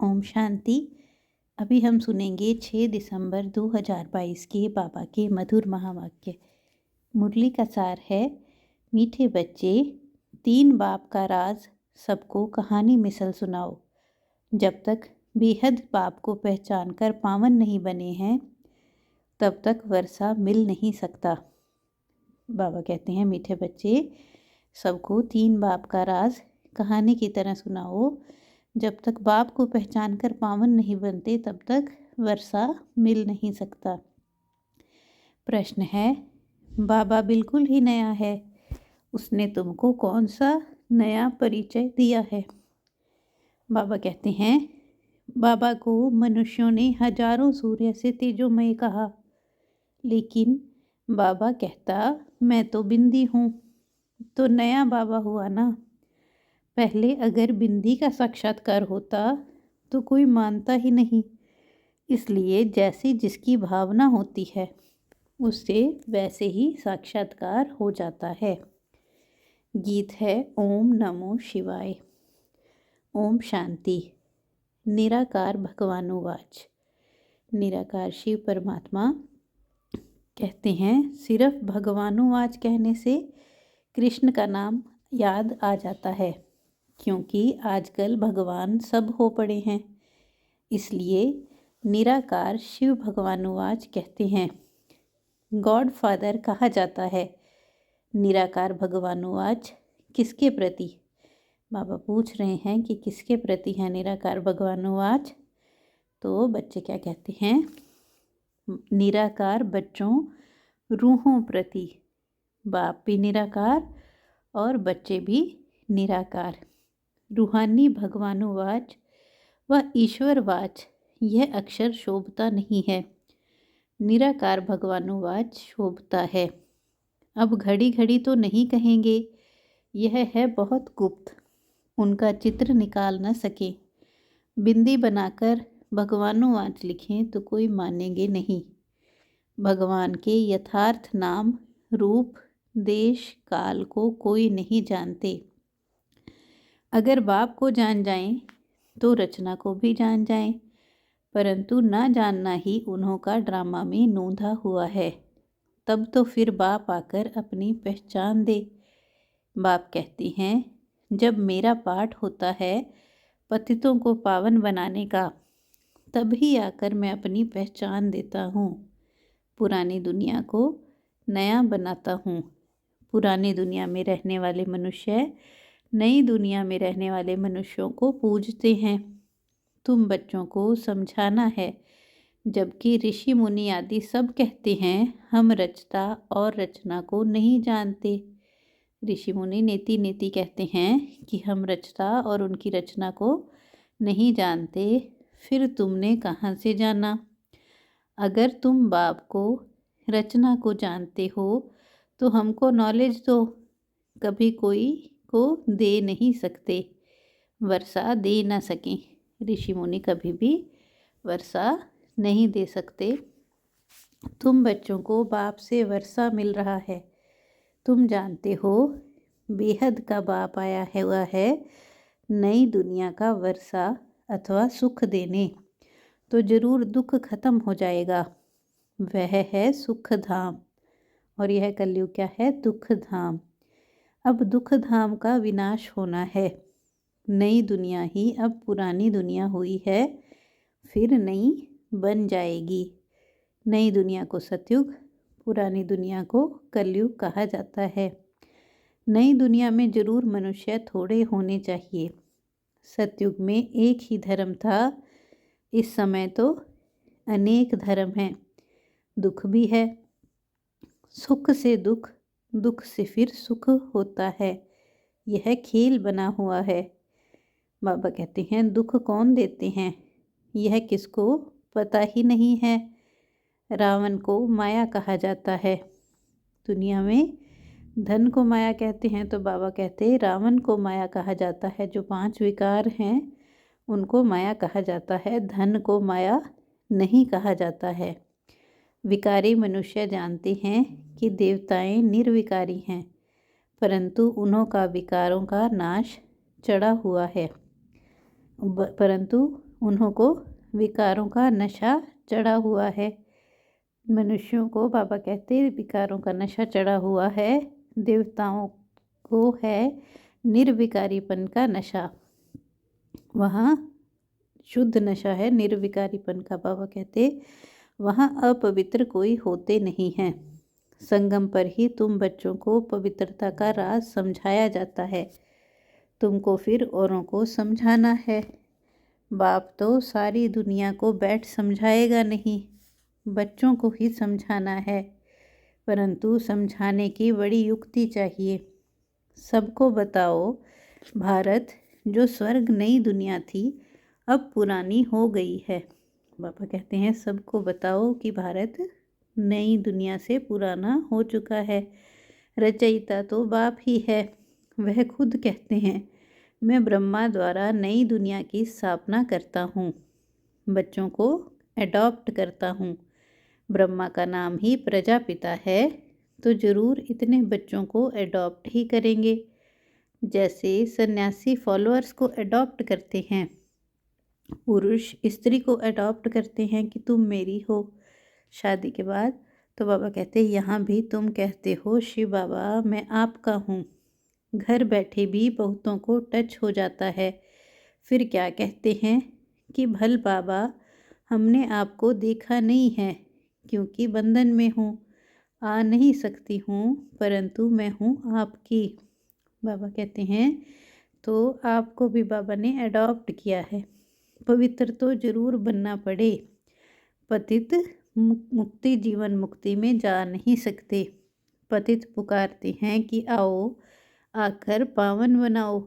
ओम शांति। अभी हम सुनेंगे 6 दिसंबर 2022 के बाबा के मधुर महावाक्य। मुरली का सार है, मीठे बच्चे, 3 बाप का राज सबको कहानी मिसल सुनाओ। जब तक बेहद बाप को पहचान कर पावन नहीं बने हैं, तब तक वर्षा मिल नहीं सकता। बाबा कहते हैं, मीठे बच्चे, सबको 3 बाप का राज कहानी की तरह सुनाओ। जब तक बाप को पहचान कर पावन नहीं बनते, तब तक वर्षा मिल नहीं सकता। प्रश्न है, बाबा बिल्कुल ही नया है, उसने तुमको कौन सा नया परिचय दिया है? बाबा कहते हैं, बाबा को मनुष्यों ने हजारों सूर्य से तेजोमय कहा, लेकिन बाबा कहता, मैं तो बिंदी हूँ। तो नया बाबा हुआ ना। पहले अगर बिंदी का साक्षात्कार होता तो कोई मानता ही नहीं। इसलिए जैसी जिसकी भावना होती है, उससे वैसे ही साक्षात्कार हो जाता है। गीत है ओम नमो शिवाय। ओम शांति। निराकार भगवानुवाच। निराकार शिव परमात्मा कहते हैं, सिर्फ भगवानुवाच कहने से कृष्ण का नाम याद आ जाता है, क्योंकि आजकल भगवान सब हो पड़े हैं। इसलिए निराकार शिव भगवानुवाच कहते हैं। गॉड फादर कहा जाता है। निराकार भगवानुवाच किसके प्रति? बाबा पूछ रहे हैं कि किसके प्रति है निराकार भगवानुवाच। तो बच्चे क्या कहते हैं? निराकार बच्चों रूहों प्रति। बाप भी निराकार और बच्चे भी निराकार। रूहानी भगवानुवाच व ईश्वरवाच यह अक्षर शोभता नहीं है, निराकार भगवानुवाच शोभता है। अब घड़ी घड़ी तो नहीं कहेंगे, यह है बहुत गुप्त, उनका चित्र निकाल न सके। बिंदी बनाकर भगवानुवाच लिखें तो कोई मानेंगे नहीं। भगवान के यथार्थ नाम, रूप, देश, काल को कोई नहीं जानते। अगर बाप को जान जाएं तो रचना को भी जान जाएं, परंतु ना जानना ही उन्हों का ड्रामा में नोंधा हुआ है। तब तो फिर बाप आकर अपनी पहचान दे। बाप कहती हैं, जब मेरा पाठ होता है पतितों को पावन बनाने का, तभी आकर मैं अपनी पहचान देता हूँ। पुरानी दुनिया को नया बनाता हूँ। पुरानी दुनिया में रहने वाले मनुष्य नई दुनिया में रहने वाले मनुष्यों को पूजते हैं। तुम बच्चों को समझाना है, जबकि ऋषि मुनि आदि सब कहते हैं हम रचता और रचना को नहीं जानते। ऋषि मुनि नेति नेति कहते हैं कि हम रचता और उनकी रचना को नहीं जानते। फिर तुमने कहाँ से जाना? अगर तुम बाप को, रचना को जानते हो तो हमको नॉलेज दो। कभी कोई को दे नहीं सकते, वर्षा दे ना सकें। ऋषि मुनि कभी भी वर्षा नहीं दे सकते। तुम बच्चों को बाप से वर्षा मिल रहा है। तुम जानते हो बेहद का बाप आया हुआ है नई दुनिया का वर्षा अथवा सुख देने। तो जरूर दुख खत्म हो जाएगा। वह है सुख धाम, और यह कलयुग क्या है? दुख धाम। अब दुख धाम का विनाश होना है। नई दुनिया ही अब पुरानी दुनिया हुई है, फिर नई बन जाएगी। नई दुनिया को सतयुग, पुरानी दुनिया को कलयुग कहा जाता है। नई दुनिया में जरूर मनुष्य थोड़े होने चाहिए। सतयुग में एक ही धर्म था, इस समय तो अनेक धर्म हैं। दुख भी है, सुख से दुख, दुख से फिर सुख होता है। यह खेल बना हुआ है। बाबा कहते हैं, दुख कौन देते हैं यह किसको पता ही नहीं है। रावण को माया कहा जाता है। दुनिया में धन को माया कहते हैं, तो बाबा कहते हैं रावण को माया कहा जाता है। जो 5 विकार हैं उनको माया कहा जाता है, धन को माया नहीं कहा जाता है। विकारी मनुष्य जानते हैं कि देवताएं निर्विकारी हैं, परंतु उन्हों का विकारों का नाश चढ़ा हुआ है। परंतु उन्हों को विकारों का नशा चढ़ा हुआ है। मनुष्यों को बाबा कहते विकारों का नशा चढ़ा हुआ है। देवताओं को है निर्विकारीपन का नशा। वहाँ शुद्ध नशा है निर्विकारीपन का। बाबा कहते वहाँ अपवित्र कोई होते नहीं हैं। संगम पर ही तुम बच्चों को पवित्रता का राज समझाया जाता है। तुमको फिर औरों को समझाना है। बाप तो सारी दुनिया को बैठ समझाएगा नहीं, बच्चों को ही समझाना है। परंतु समझाने की बड़ी युक्ति चाहिए। सबको बताओ भारत जो स्वर्ग नई दुनिया थी अब पुरानी हो गई है। बाबा कहते हैं सबको बताओ कि भारत नई दुनिया से पुराना हो चुका है। रचयिता तो बाप ही है। वह खुद कहते हैं मैं ब्रह्मा द्वारा नई दुनिया की स्थापना करता हूँ, बच्चों को एडॉप्ट करता हूँ। ब्रह्मा का नाम ही प्रजापिता है, तो ज़रूर इतने बच्चों को एडॉप्ट ही करेंगे, जैसे सन्यासी फॉलोअर्स को एडॉप्ट करते हैं, पुरुष स्त्री को एडॉप्ट करते हैं कि तुम मेरी हो शादी के बाद। तो बाबा कहते यहाँ भी तुम कहते हो शिव बाबा मैं आपका हूँ। घर बैठे भी बहुतों को टच हो जाता है। फिर क्या कहते हैं कि भल बाबा हमने आपको देखा नहीं है क्योंकि बंधन में हूँ, आ नहीं सकती हूँ, परंतु मैं हूँ आपकी। बाबा कहते हैं तो आपको भी बाबा ने अडॉप्ट किया है। पवित्र तो जरूर बनना पड़े। पतित मुक्ति जीवन मुक्ति में जा नहीं सकते। पतित पुकारते हैं कि आओ आकर पावन बनाओ।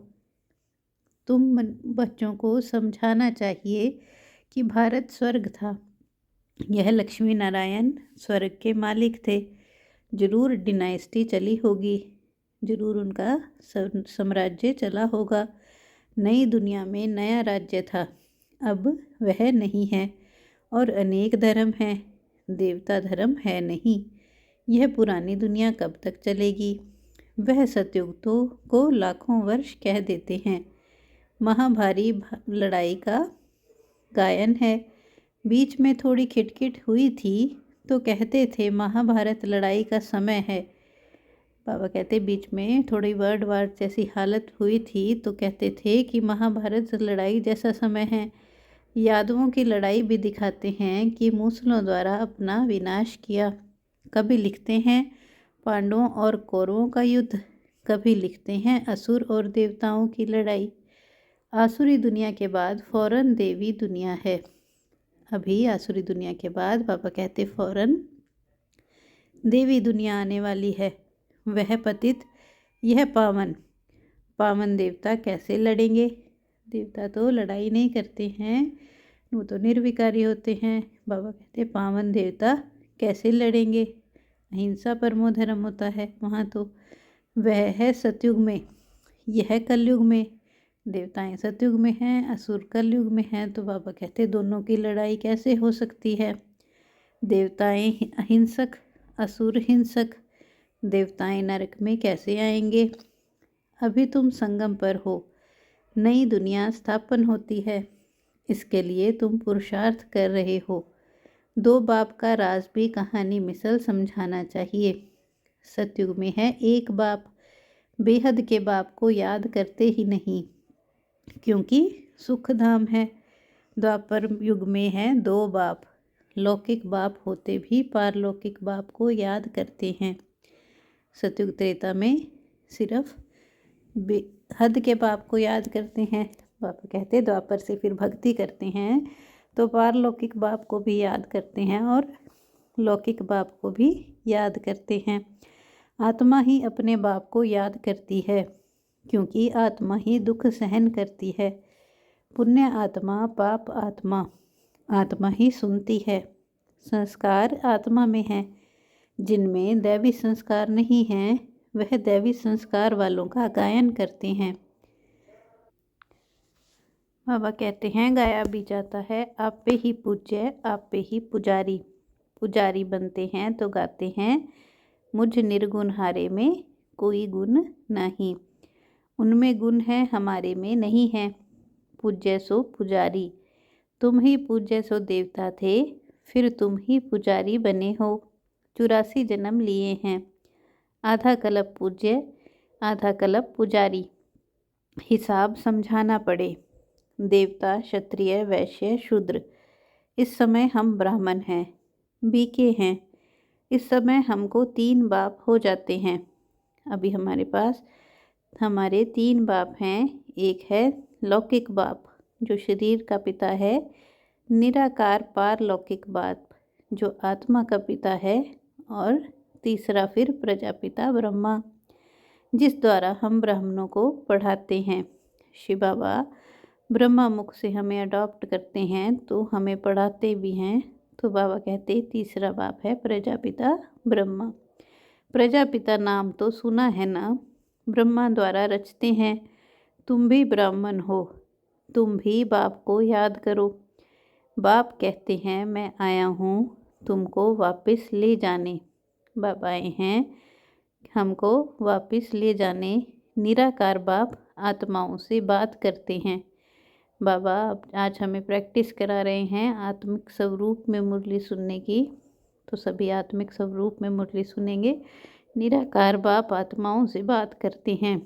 तुम बच्चों को समझाना चाहिए कि भारत स्वर्ग था। यह लक्ष्मी नारायण स्वर्ग के मालिक थे। जरूर डिनाइस्टी चली होगी, जरूर उनका साम्राज्य चला होगा। नई दुनिया में नया राज्य था, अब वह नहीं है। और अनेक धर्म हैं, देवता धर्म है नहीं। यह पुरानी दुनिया कब तक चलेगी? वह सतयुग तो को लाखों वर्ष कह देते हैं। महाभारी लड़ाई का गायन है। बीच में थोड़ी खिटखिट हुई थी तो कहते थे महाभारत लड़ाई का समय है। बाबा कहते बीच में थोड़ी वर्ल्ड वार जैसी हालत हुई थी तो कहते थे कि महाभारत लड़ाई जैसा समय है। यादवों की लड़ाई भी दिखाते हैं कि मूसलों द्वारा अपना विनाश किया। कभी लिखते हैं पांडवों और कौरवों का युद्ध, कभी लिखते हैं असुर और देवताओं की लड़ाई। आसुरी दुनिया के बाद फौरन देवी दुनिया है। अभी आसुरी दुनिया के बाद बाबा कहते फौरन देवी दुनिया आने वाली है। वह पतित यह पावन। पावन देवता कैसे लड़ेंगे? देवता तो लड़ाई नहीं करते हैं, वो तो निर्विकारी होते हैं। बाबा कहते पावन देवता कैसे लड़ेंगे? अहिंसा परमो धर्म होता है वहाँ तो। वह है सतयुग में, यह कलयुग में। देवताएं सतयुग में हैं, असुर कलयुग में हैं। तो बाबा कहते दोनों की लड़ाई कैसे हो सकती है? देवताएं अहिंसक, असुर हिंसक। देवताएं नरक में कैसे आएंगे? अभी तुम संगम पर हो, नई दुनिया स्थापन होती है, इसके लिए तुम पुरुषार्थ कर रहे हो। दो बाप का राज भी कहानी मिसल समझाना चाहिए। सतयुग में है एक बाप, बेहद के बाप को याद करते ही नहीं क्योंकि सुख धाम है। द्वापर युग में है दो बाप, लौकिक बाप होते भी पारलौकिक बाप को याद करते हैं। सतयुग त्रेता में सिर्फ हद के बाप को याद करते हैं। बाबा कहते द्वापर से फिर भक्ति करते हैं तो पारलौकिक बाप को भी याद करते हैं और लौकिक बाप को भी याद करते हैं। आत्मा ही अपने बाप को याद करती है क्योंकि आत्मा ही दुख सहन करती है। पुण्य आत्मा पाप आत्मा, आत्मा ही सुनती है। संस्कार आत्मा में है। जिनमें दैवी संस्कार नहीं हैं वह दैवी संस्कार वालों का गायन करते हैं। बाबा कहते हैं गाया भी जाता है आप पे ही पूज्य आप पे ही पुजारी। पुजारी बनते हैं तो गाते हैं मुझ निर्गुण हारे में कोई गुण नहीं। उनमें गुण है हमारे में नहीं है। पूज्य सो पुजारी, तुम ही पूज्य सो देवता थे, फिर तुम ही पुजारी बने हो। 84 जन्म लिए हैं। आधा कल्प पूज्य, आधा कल्प पुजारी। हिसाब समझाना पड़े। देवता, क्षत्रिय, वैश्य, शूद्र। इस समय हम ब्राह्मण हैं, बीके हैं। इस समय हमको 3 बाप हो जाते हैं। अभी हमारे पास हमारे 3 बाप हैं। एक है लौकिक बाप, जो शरीर का पिता है। निराकार पारलौकिक बाप, जो आत्मा का पिता है। और तीसरा फिर प्रजापिता ब्रह्मा, जिस द्वारा हम ब्राह्मणों को पढ़ाते हैं। शिव बाबा ब्रह्मा मुख से हमें अडॉप्ट करते हैं तो हमें पढ़ाते भी हैं। तो बाबा कहते तीसरा बाप है प्रजापिता ब्रह्मा। प्रजापिता नाम तो सुना है ना, ब्रह्मा द्वारा रचते हैं। तुम भी ब्राह्मण हो, तुम भी बाप को याद करो। बाप कहते हैं मैं आया हूँ तुमको वापस ले जाने। बाबा आए हैं हमको वापस ले जाने। निराकार बाप आत्माओं से बात करते हैं। बाबा आज हमें प्रैक्टिस करा रहे हैं आत्मिक स्वरूप में मुरली सुनने की। तो सभी आत्मिक स्वरूप में मुरली सुनेंगे। निराकार बाप आत्माओं से बात करते हैं।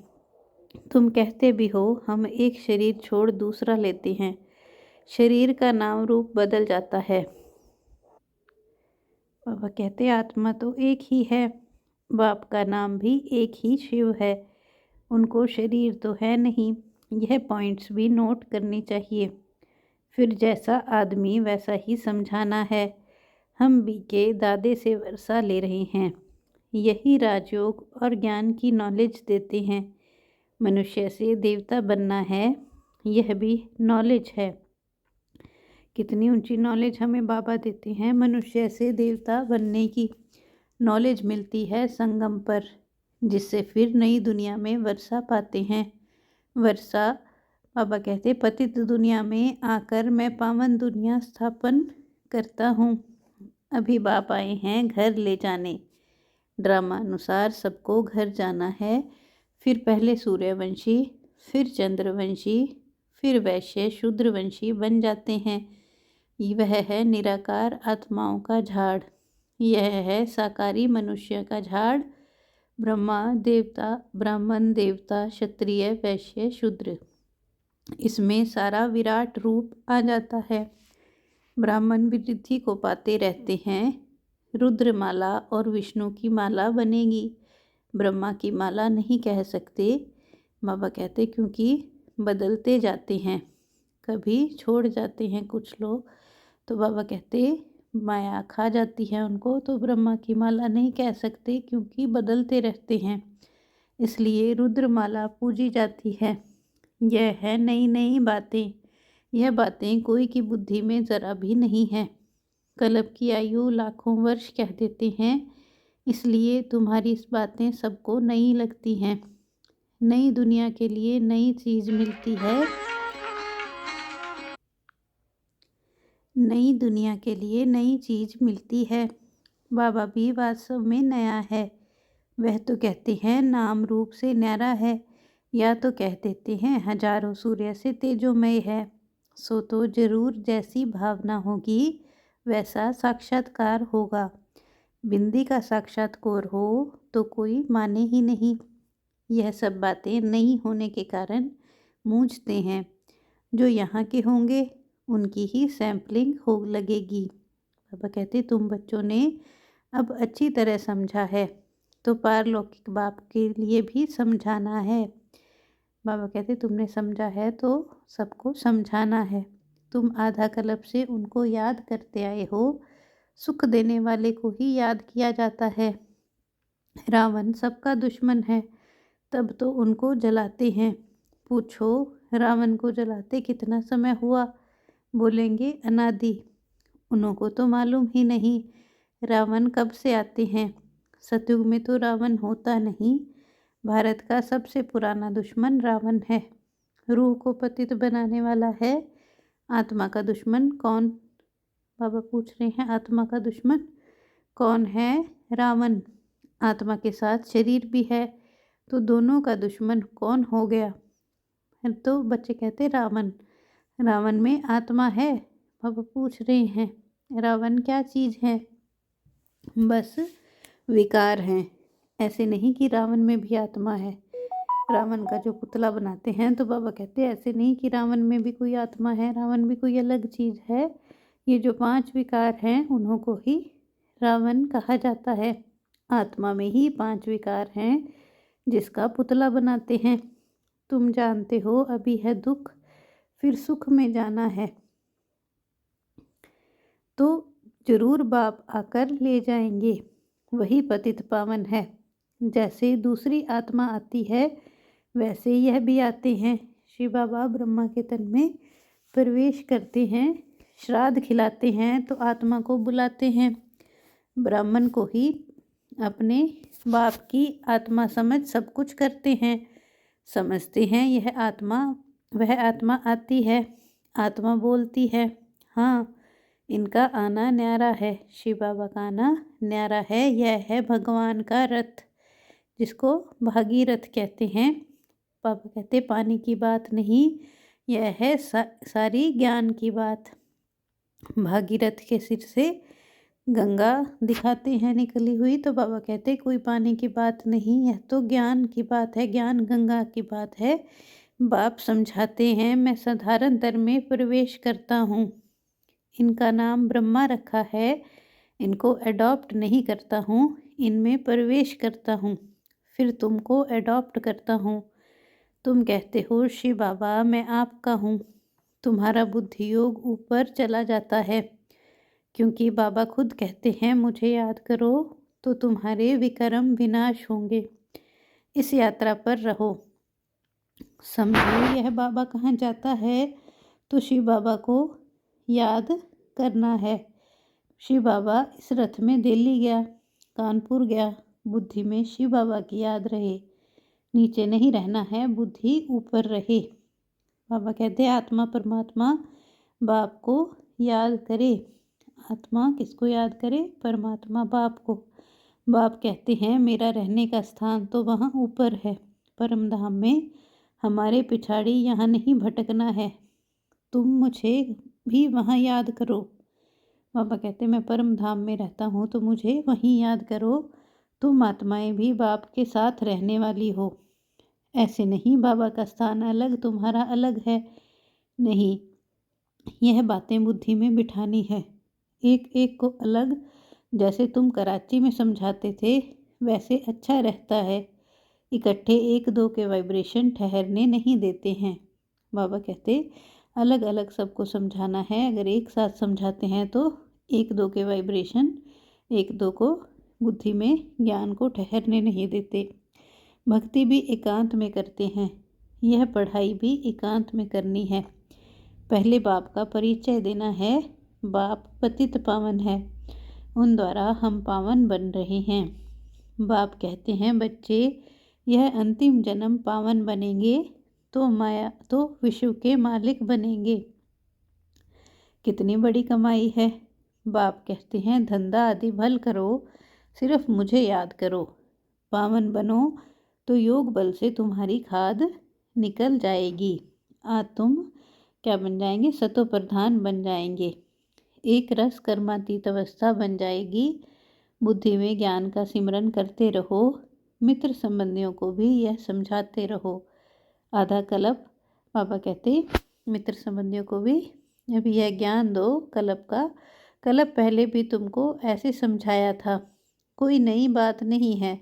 तुम कहते भी हो हम एक शरीर छोड़ दूसरा लेते हैं। शरीर का नाम रूप बदल जाता है। बाबा कहते आत्मा तो एक ही है। बाप का नाम भी एक ही शिव है। उनको शरीर तो है नहीं। यह पॉइंट्स भी नोट करनी चाहिए। फिर जैसा आदमी वैसा ही समझाना है। हम भी के दादे से वर्षा ले रहे हैं। यही राजयोग और ज्ञान की नॉलेज देते हैं। मनुष्य से देवता बनना है, यह भी नॉलेज है। कितनी ऊंची नॉलेज हमें बाबा देते हैं। मनुष्य से देवता बनने की नॉलेज मिलती है संगम पर, जिससे फिर नई दुनिया में वर्षा पाते हैं। वर्षा बाबा कहते पतित दुनिया में आकर मैं पावन दुनिया स्थापन करता हूँ। अभी बाप आए हैं घर ले जाने। ड्रामा अनुसार सबको घर जाना है। फिर पहले सूर्यवंशी, फिर चंद्रवंशी, फिर वैश्य शूद्रवंशी बन जाते हैं। वह है निराकार आत्माओं का झाड़। यह है साकारी मनुष्य का झाड़। ब्रह्मा देवता, ब्राह्मण देवता, क्षत्रिय, वैश्य, शूद्र, इसमें सारा विराट रूप आ जाता है। ब्राह्मण वृद्धि को पाते रहते हैं। रुद्रमाला और विष्णु की माला बनेगी। ब्रह्मा की माला नहीं कह सकते। बाबा कहते क्योंकि बदलते जाते हैं, कभी छोड़ जाते हैं कुछ लोग। तो बाबा कहते माया खा जाती है उनको, तो ब्रह्मा की माला नहीं कह सकते क्योंकि बदलते रहते हैं। इसलिए रुद्रमाला पूजी जाती है। यह है नई नई बातें। यह बातें कोई की बुद्धि में ज़रा भी नहीं है। कल्प की आयु लाखों वर्ष कह देते हैं, इसलिए तुम्हारी इस बातें सबको नई लगती हैं। नई दुनिया के लिए नई चीज़ मिलती है। नई दुनिया के लिए नई चीज़ मिलती है। बाबा भी वास्तव में नया है। वह तो कहते हैं नाम रूप से न्यारा है, या तो कह देते हैं हजारों सूर्य से तेजोमय है। सो तो जरूर जैसी भावना होगी वैसा साक्षात्कार होगा। बिंदी का साक्षात्कार हो तो कोई माने ही नहीं। यह सब बातें नहीं होने के कारण मूझते हैं। जो यहाँ के होंगे उनकी ही सैम्पलिंग हो लगेगी। बाबा कहते तुम बच्चों ने अब अच्छी तरह समझा है, तो पारलौकिक बाप के लिए भी समझाना है। बाबा कहते तुमने समझा है तो सबको समझाना है। तुम आधा कल्प से उनको याद करते आए हो। सुख देने वाले को ही याद किया जाता है। रावण सबका दुश्मन है, तब तो उनको जलाते हैं। पूछो रावण को जलाते कितना समय हुआ? बोलेंगे अनादि। उनको तो मालूम ही नहीं रावण कब से आते हैं। सतयुग में तो रावण होता नहीं। भारत का सबसे पुराना दुश्मन रावण है। रूह को पतित बनाने वाला है। आत्मा का दुश्मन कौन? बाबा पूछ रहे हैं आत्मा का दुश्मन कौन है? रावण। आत्मा के साथ शरीर भी है, तो दोनों का दुश्मन कौन हो गया? तो बच्चे कहते रावण। रावण में आत्मा है, पापा पूछ रहे हैं रावण क्या चीज़ है? बस विकार हैं। ऐसे नहीं कि रावण में भी आत्मा है। रावण का जो पुतला बनाते हैं तो बाबा कहते हैं ऐसे नहीं कि रावण में भी कोई आत्मा है, रावण भी कोई अलग चीज़ है। ये जो 5 विकार हैं उन्हों को ही रावण कहा जाता है। आत्मा में ही 5 विकार हैं जिसका पुतला बनाते हैं। तुम जानते हो अभी है दुख, फिर सुख में जाना है, तो जरूर बाप आकर ले जाएंगे। वही पतित पावन है। जैसे दूसरी आत्मा आती है वैसे यह भी आते हैं। शिव बाबा ब्रह्मा के तन में प्रवेश करते हैं, श्राद्ध खिलाते हैं तो आत्मा को बुलाते हैं। ब्राह्मण को ही अपने बाप की आत्मा समझ सब कुछ करते हैं। समझते हैं यह आत्मा, वह आत्मा आती है, आत्मा बोलती है। हाँ, इनका आना न्यारा है। शिव बाबा का आना न्यारा है। यह है भगवान का रथ, जिसको भागीरथ कहते हैं। पापा कहते पानी की बात नहीं, यह है सारी ज्ञान की बात। भागीरथ के सिर से गंगा दिखाते हैं निकली हुई, तो बाबा कहते कोई पानी की बात नहीं, यह तो ज्ञान की बात है, ज्ञान गंगा की बात है। बाप समझाते हैं मैं साधारण तर में प्रवेश करता हूँ। इनका नाम ब्रह्मा रखा है, इनको एडॉप्ट नहीं करता हूँ, इनमें प्रवेश करता हूँ, फिर तुमको एडॉप्ट करता हूँ। तुम कहते हो शिव बाबा मैं आपका हूँ, तुम्हारा बुद्धि योग ऊपर चला जाता है, क्योंकि बाबा खुद कहते हैं मुझे याद करो तो तुम्हारे विक्रम विनाश होंगे। इस यात्रा पर रहो। समझो यह बाबा कहाँ जाता है तो शिव बाबा को याद करना है। शिव बाबा इस रथ में दिल्ली गया, कानपुर गया, बुद्धि में शिव बाबा की याद रहे। नीचे नहीं रहना है, बुद्धि ऊपर रहे। बाबा कहते हैं आत्मा परमात्मा बाप को याद करे। आत्मा किसको याद करे? परमात्मा बाप को। बाप कहते हैं मेरा रहने का स्थान तो वहाँ ऊपर है, परम धाम में, हमारे पिछाड़ी यहाँ नहीं भटकना है, तुम मुझे भी वहाँ याद करो। बाबा कहते मैं परम धाम में रहता हूँ तो मुझे वहीं याद करो, तुम आत्माएं भी बाप के साथ रहने वाली हो। ऐसे नहीं बाबा का स्थान अलग तुम्हारा अलग है, नहीं, यह बातें बुद्धि में बिठानी है। एक एक को अलग, जैसे तुम कराची में समझाते थे वैसे अच्छा रहता है। इकट्ठे एक दो के वाइब्रेशन ठहरने नहीं देते हैं। बाबा कहते अलग अलग सबको समझाना है। अगर एक साथ समझाते हैं तो एक दो के वाइब्रेशन एक दो को बुद्धि में ज्ञान को ठहरने नहीं देते। भक्ति भी एकांत में करते हैं, यह पढ़ाई भी एकांत में करनी है। पहले बाप का परिचय देना है। बाप पतित पावन है, उन द्वारा हम पावन बन रहे हैं। बाप कहते हैं बच्चे यह अंतिम जन्म पावन बनेंगे तो माया तो विश्व के मालिक बनेंगे। कितनी बड़ी कमाई है। बाप कहते हैं धंधा आदि भल करो, सिर्फ मुझे याद करो। पावन बनो तो योग बल से तुम्हारी खाद निकल जाएगी। आज तुम क्या बन जाएंगे? सतो प्रधान बन जाएंगे। एक रस कर्मातीत अवस्था बन जाएगी। बुद्धि में ज्ञान का सिमरन करते रहो। मित्र संबंधियों को भी यह समझाते रहो। आधा कल्प बाबा कहते मित्र संबंधियों को भी अभी यह ज्ञान दो कल्प का। कल्प पहले भी तुमको ऐसे समझाया था, कोई नई बात नहीं है।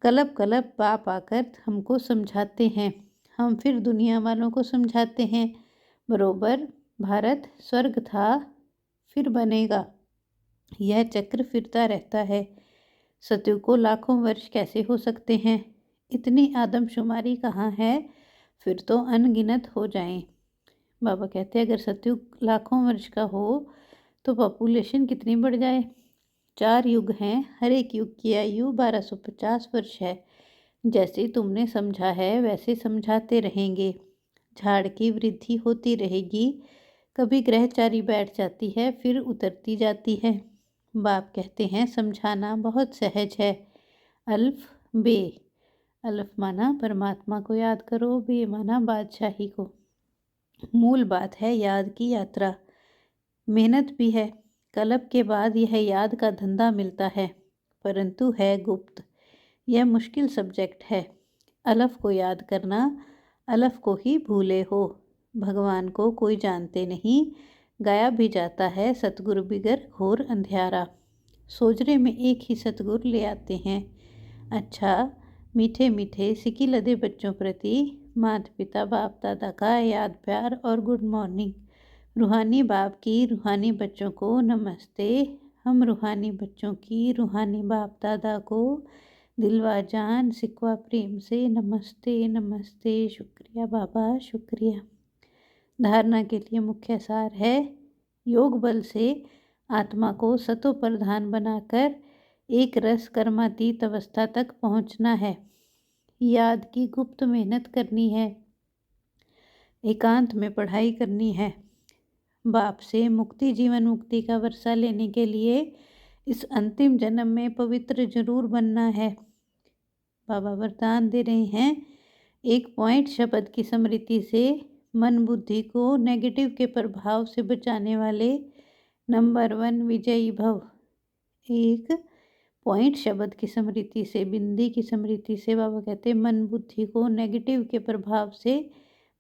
कल्प कल्प बाप आकर हमको समझाते हैं, हम फिर दुनिया वालों को समझाते हैं। बरोबर भारत स्वर्ग था फिर बनेगा, यह चक्र फिरता रहता है। सतयुग को लाखों वर्ष कैसे हो सकते हैं? इतनी आदमशुमारी कहाँ है? फिर तो अनगिनत हो जाएं। बाबा कहते हैं अगर सतयुग लाखों वर्ष का हो तो पॉपुलेशन कितनी बढ़ जाए। 4 युग हैं, हर एक युग की आयु 1250 वर्ष है। जैसे तुमने समझा है वैसे समझाते रहेंगे। झाड़ की वृद्धि होती रहेगी, कभी ग्रहचारी बैठ जाती है फिर उतरती जाती है। बाप कहते हैं समझाना बहुत सहज है। अल्फ बे, अल्फ माना परमात्मा को याद करो, बे माना बादशाही को। मूल बात है याद की यात्रा। मेहनत भी है। कलप के बाद यह याद का धंधा मिलता है, परंतु है गुप्त। यह मुश्किल सब्जेक्ट है। अलफ को याद करना, अलफ को ही भूले हो। भगवान को कोई जानते नहीं, गाया भी जाता है सतगुरु बिगर घोर अंधियारा। सोजरे में एक ही सतगुरु ले आते हैं। अच्छा, मीठे मीठे सिकी लदे बच्चों प्रति माता पिता बाप दादा का याद प्यार और गुड मॉर्निंग। रूहानी बाप की रूहानी बच्चों को नमस्ते। हम रूहानी बच्चों की रूहानी बाप दादा को दिलवा जान सिकवा प्रेम से नमस्ते नमस्ते। शुक्रिया बाबा, शुक्रिया। धारणा के लिए मुख्य सार है, योग बल से आत्मा को सतो प्रधान बनाकर एक रस कर्मातीत अवस्था तक पहुंचना है। याद की गुप्त मेहनत करनी है। एकांत में पढ़ाई करनी है। बाप से मुक्ति जीवन मुक्ति का वर्षा लेने के लिए इस अंतिम जन्म में पवित्र जरूर बनना है। बाबा वरदान दे रहे हैं, एक पॉइंट शब्द की स्मृति से मन बुद्धि को नेगेटिव के प्रभाव से बचाने वाले नंबर 1 विजयी भव। एक पॉइंट शब्द की स्मृति से, बिंदी की स्मृति से बाबा कहते मन बुद्धि को नेगेटिव के प्रभाव से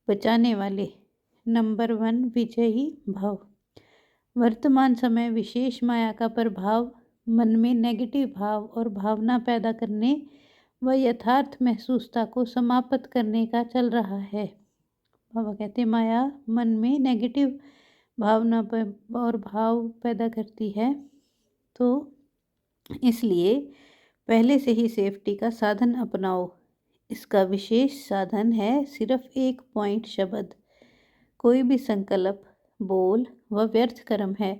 बचाने वाले नंबर 1 विजयी भव। वर्तमान समय विशेष माया का प्रभाव मन में नेगेटिव भाव और भावना पैदा करने व यथार्थ महसूसता को समाप्त करने का चल रहा है। बाबा कहते माया मन में नेगेटिव भावना और भाव पैदा करती है, तो इसलिए पहले से ही सेफ्टी का साधन अपनाओ। इसका विशेष साधन है सिर्फ एक पॉइंट शब्द। कोई भी संकल्प, बोल व व्यर्थ कर्म है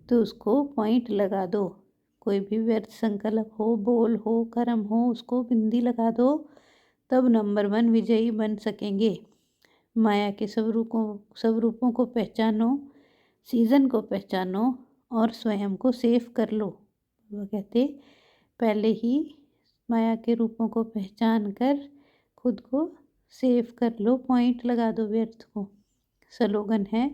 तो उसको पॉइंट लगा दो। कोई भी व्यर्थ संकल्प हो, बोल हो, कर्म हो, उसको बिंदी लगा दो, तब नंबर 1 विजयी बन सकेंगे। माया के स्वरूपों को पहचानो, सीजन को पहचानो और स्वयं को सेफ कर लो। वो कहते पहले ही माया के रूपों को पहचान कर खुद को सेफ कर लो, पॉइंट लगा दो व्यर्थ को। स्लोगन है,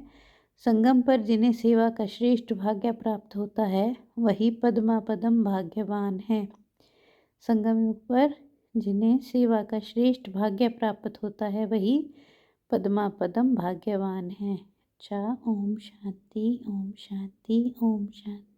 संगम पर जिन्हें सेवा का श्रेष्ठ भाग्य प्राप्त होता है वही पद्मा पदम भाग्यवान है। संगम युग पर जिन्हें सेवा का श्रेष्ठ भाग्य प्राप्त होता है वही पद्मा पदम भाग्यवान है। अच्छा, ओम शांति, ओम शांति, ओम शांति।